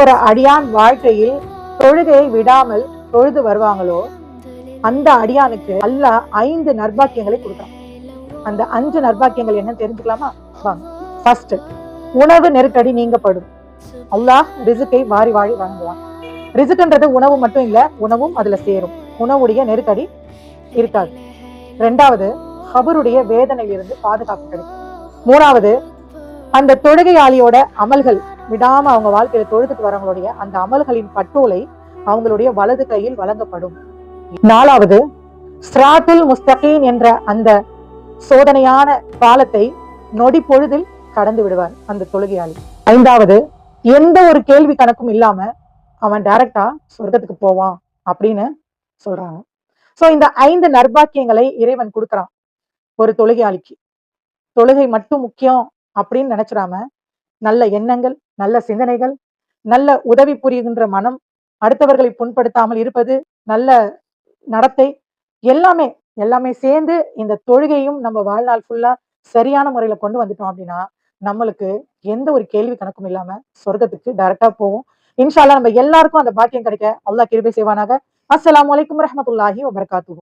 ஒரு அடியான் வாழ்க்கையில் தொழுகையை விடாமல் தொழுது வருவாங்களோ அந்த அடியானுக்கு அல்லாஹ் 5 நற்பாக்கியங்களை கொடுக்குறான். அந்த 5 நற்பாக்கியங்கள் என்னன்னு தெரிஞ்சுக்கலாமா? வாங்க. ஃபர்ஸ்ட், உணவு நெருக்கடி நீங்கப்படும். அல்லாஹ் ரிசுக்கை வாரி வாரி வழங்குவான். ரிசுக்குன்றது உணவு மட்டும் இல்ல, உணவும் அதுல சேரும். உணவுடைய நெருக்கடி இருக்காது. 2வது, கபருடைய வேதனையிலிருந்து பாதுகாப்பு கிடைக்கும். 3வது, அந்த தொழுகையாளியோட அமல்கள் விடாம அவங்க வாழ்க்கையில தொழுதுட்டு வரவங்களுடைய அந்த அமல்களின் பட்டோலை அவங்களுடைய வலது கையில் வழங்கப்படும். 4வது, ஸ்ராத்துல் முஸ்தகீம் என்ற அந்த சோதனையான காலத்தை நொடி பொழுதில் கடந்து விடுவார் அந்த தொழுகையாளி. 5வது, எந்த ஒரு கேள்வி கணக்கும் இல்லாம அவன் டைரக்டா சொர்க்கத்துக்கு போவான் அப்படின்னு சொல்றாங்க. சோ இந்த 5 நற்பாக்கியங்களை இறைவன் கொடுக்கிறான் ஒரு தொழுகையாளிக்கு. தொழுகை மட்டும் முக்கியம் அப்படின்னு நினைச்சிடாம நல்ல எண்ணங்கள், நல்ல சிந்தனைகள், நல்ல உதவி புரிகின்ற மனம், அடுத்தவர்களை புண்படுத்தாமல் இருப்பது, நல்ல நடத்தை, எல்லாமே எல்லாமே சேர்ந்து இந்த தொழுகையும் நம்ம வாழ்நாள் ஃபுல்லா சரியான முறையில கொண்டு வந்துட்டோம் அப்படின்னா நம்மளுக்கு எந்த ஒரு கேள்வி கணக்கும் இல்லாம சொர்க்கத்துக்கு டைரக்டா போவோம். இன்ஷா அல்லாஹ் நம்ம எல்லாருக்கும் அந்த பாக்கியம் கிடைக்க அல்லாஹ் கிருபை செய்வானாக. அஸ்ஸலாமு அலைக்கும் வரஹ்மத்துல்லாஹி வபரகாத்துஹு.